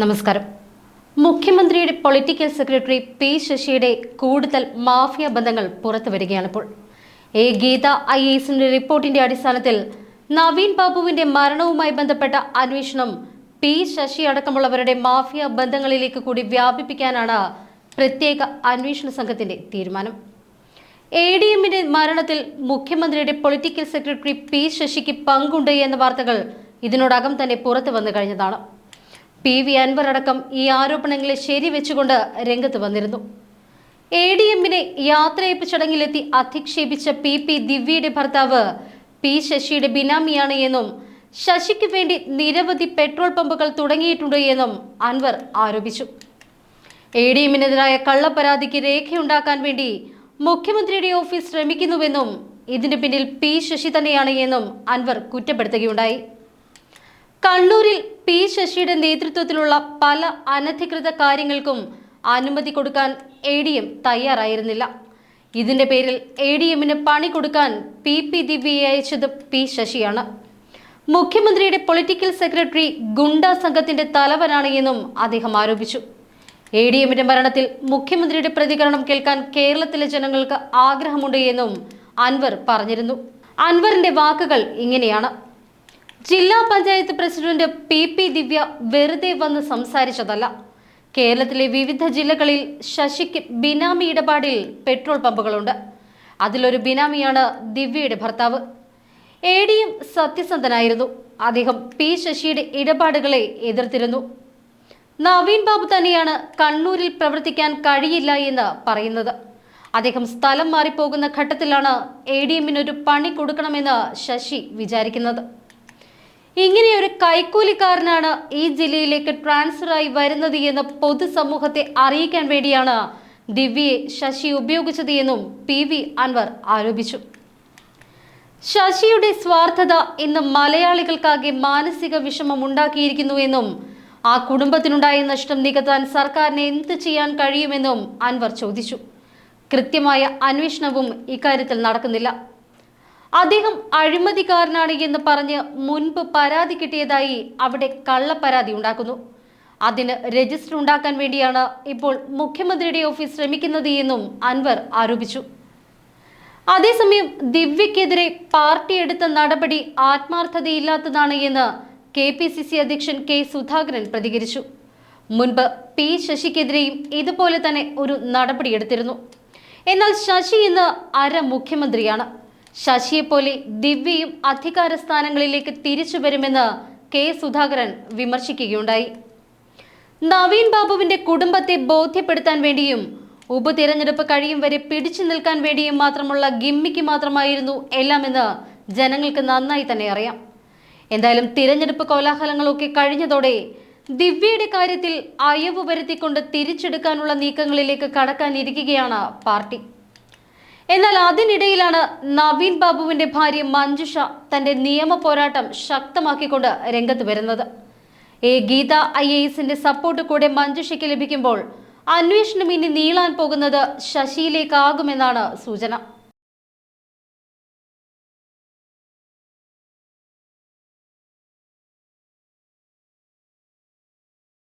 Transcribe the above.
നമസ്കാരം. മുഖ്യമന്ത്രിയുടെ political secretary P ശശിയുടെ കൂടുതൽ മാഫിയ ബന്ധങ്ങൾ പുറത്തു വരികയാണിപ്പോൾ. ഗീത IASന്റെ റിപ്പോർട്ടിന്റെ അടിസ്ഥാനത്തിൽ നവീൻ ബാബുവിന്റെ മരണവുമായി ബന്ധപ്പെട്ട അന്വേഷണം പി ശശി അടക്കമുള്ളവരുടെ മാഫിയ ബന്ധങ്ങളിലേക്ക് കൂടി വ്യാപിപ്പിക്കാനാണ് പ്രത്യേക അന്വേഷണ സംഘത്തിന്റെ തീരുമാനം. ADMന്റെ മരണത്തിൽ മുഖ്യമന്ത്രിയുടെ പൊളിറ്റിക്കൽ സെക്രട്ടറി പി ശശിക്ക് പങ്കുണ്ട് എന്ന വാർത്തകൾ ഇതിനോടകം തന്നെ പുറത്തു വന്നു കഴിഞ്ഞതാണ്. PV അൻവർ അടക്കം ഈ ആരോപണങ്ങളെ ശരിവെച്ചുകൊണ്ട് രംഗത്ത് വന്നിരുന്നു. ADMനെ യാത്രയപ്പ് ചടങ്ങിലെത്തി അധിക്ഷേപിച്ച PP ദിവ്യയുടെ ഭർത്താവ് പി ശശിയുടെ ബിനാമിയാണ് എന്നും ശശിക്ക് വേണ്ടി നിരവധി പെട്രോൾ പമ്പുകൾ തുടങ്ങിയിട്ടുണ്ട് എന്നും അൻവർ ആരോപിച്ചു. ADMനെതിരായ കള്ളപ്പരാതിക്ക് രേഖയുണ്ടാക്കാൻ വേണ്ടി മുഖ്യമന്ത്രിയുടെ ഓഫീസ് ശ്രമിക്കുന്നുവെന്നും ഇതിന് പിന്നിൽ പി ശശി തന്നെയാണ് എന്നും അൻവർ കുറ്റപ്പെടുത്തുകയുണ്ടായി. കണ്ണൂരിൽ പി ശശിയുടെ നേതൃത്വത്തിലുള്ള പല അനധികൃത കാര്യങ്ങൾക്കും അനുമതി കൊടുക്കാൻ ADM തയ്യാറായിരുന്നില്ല. ഇതിന്റെ പേരിൽ ADMന് പണി കൊടുക്കാൻ PP ദിവ്യയെ അയച്ചത് പി ശശിയാണ്. മുഖ്യമന്ത്രിയുടെ പൊളിറ്റിക്കൽ സെക്രട്ടറി ഗുണ്ടാ സംഘത്തിന്റെ തലവനാണ് എന്നും അദ്ദേഹം ആരോപിച്ചു. ADMന്റെ മരണത്തിൽ മുഖ്യമന്ത്രിയുടെ പ്രതികരണം കേൾക്കാൻ കേരളത്തിലെ ജനങ്ങൾക്ക് ആഗ്രഹമുണ്ട് എന്നും അൻവർ പറഞ്ഞിരുന്നു. അൻവറിന്റെ വാക്കുകൾ ഇങ്ങനെയാണ്: ജില്ലാ പഞ്ചായത്ത് പ്രസിഡന്റ് PP ദിവ്യ വെറുതെ വന്ന് സംസാരിച്ചതല്ല. കേരളത്തിലെ വിവിധ ജില്ലകളിൽ ശശിക്ക് ബിനാമി ഇടപാടിൽ പെട്രോൾ പമ്പുകളുണ്ട്. അതിലൊരു ബിനാമിയാണ് ദിവ്യയുടെ ഭർത്താവ്. ADM സത്യസന്ധനായിരുന്നു. അദ്ദേഹം പി ശശിയുടെ ഇടപാടുകളെ എതിർത്തിരുന്നു. നവീൻ ബാബു തന്നെയാണ് കണ്ണൂരിൽ പ്രവർത്തിക്കാൻ കഴിയില്ല എന്ന് പറയുന്നത്. അദ്ദേഹം സ്ഥലം മാറിപ്പോകുന്ന ഘട്ടത്തിലാണ് ADMനൊരു പണി കൊടുക്കണമെന്ന് ശശി വിചാരിക്കുന്നത്. ഇങ്ങനെയൊരു കൈക്കൂലിക്കാരനാണ് ഈ ജില്ലയിലേക്ക് ട്രാൻസ്ഫറായി വരുന്നത് എന്ന് പൊതുസമൂഹത്തെ അറിയിക്കാൻ വേണ്ടിയാണ് ദിവ്യയെ ശശി ഉപയോഗിച്ചത് എന്നും PV അൻവർ ആരോപിച്ചു. ശശിയുടെ സ്വാർത്ഥത ഇന്ന് മലയാളികൾക്കാകെ മാനസിക വിഷമം ഉണ്ടാക്കിയിരിക്കുന്നു എന്നും ആ കുടുംബത്തിനുണ്ടായ നഷ്ടം നികത്താൻ സർക്കാരിന് എന്ത് ചെയ്യാൻ കഴിയുമെന്നും അൻവർ ചോദിച്ചു. കൃത്യമായ അന്വേഷണവും ഇക്കാര്യത്തിൽ നടക്കുന്നില്ല. അദ്ദേഹം അഴിമതിക്കാരനാണ് എന്ന് പറഞ്ഞ് മുൻപ് പരാതി കിട്ടിയതായി അവിടെ കള്ളപ്പരാതി ഉണ്ടാക്കുന്നു. അതിന് രജിസ്റ്റർ ഉണ്ടാക്കാൻ വേണ്ടിയാണ് ഇപ്പോൾ മുഖ്യമന്ത്രിയുടെ ഓഫീസ് ശ്രമിക്കുന്നത് എന്നും അൻവർ ആരോപിച്ചു. അതേസമയം ദിവ്യക്കെതിരെ പാർട്ടി എടുത്ത നടപടി ആത്മാർത്ഥതയില്ലാത്തതാണ് എന്ന് KPCC അധ്യക്ഷൻ K സുധാകരൻ പ്രതികരിച്ചു. മുൻപ് പി ശശിക്കെതിരെയും ഇതുപോലെ തന്നെ ഒരു നടപടിയെടുത്തിരുന്നു. എന്നാൽ ശശി ഇന്ന് മുഖ്യമന്ത്രിയാണ്. ശശിയെപ്പോലെ ദിവ്യയും അധികാര സ്ഥാനങ്ങളിലേക്ക് തിരിച്ചു വരുമെന്ന് K സുധാകരൻ വിമർശിക്കുകയുണ്ടായി. നവീൻ ബാബുവിന്റെ കുടുംബത്തെ ബോധ്യപ്പെടുത്താൻ വേണ്ടിയും ഉപതിരഞ്ഞെടുപ്പ് കഴിയും വരെ പിടിച്ചു നിൽക്കാൻ വേണ്ടിയും മാത്രമുള്ള ഗിമ്മിക്ക് മാത്രമായിരുന്നു എല്ലാമെന്ന് ജനങ്ങൾക്ക് നന്നായി തന്നെ അറിയാം. എന്തായാലും തിരഞ്ഞെടുപ്പ് കോലാഹലങ്ങളൊക്കെ കഴിഞ്ഞതോടെ ദിവ്യയുടെ കാര്യത്തിൽ അയവ് വരുത്തിക്കൊണ്ട് തിരിച്ചെടുക്കാനുള്ള നീക്കങ്ങളിലേക്ക് കടക്കാനിരിക്കുകയാണ് പാർട്ടി. എന്നാൽ അതിനിടയിലാണ് നവീൻ ബാബുവിന്റെ ഭാര്യ മഞ്ജുഷ തന്റെ നിയമ പോരാട്ടം ശക്തമാക്കിക്കൊണ്ട് രംഗത്ത് വരുന്നത്. ഗീത IASന്റെ സപ്പോർട്ട് കൂടെ മഞ്ജുഷയ്ക്ക് ലഭിക്കുമ്പോൾ അന്വേഷണം ഇനി നീളാൻ പോകുന്നത് ശശിയിലേക്കാകുമെന്നാണ് സൂചന.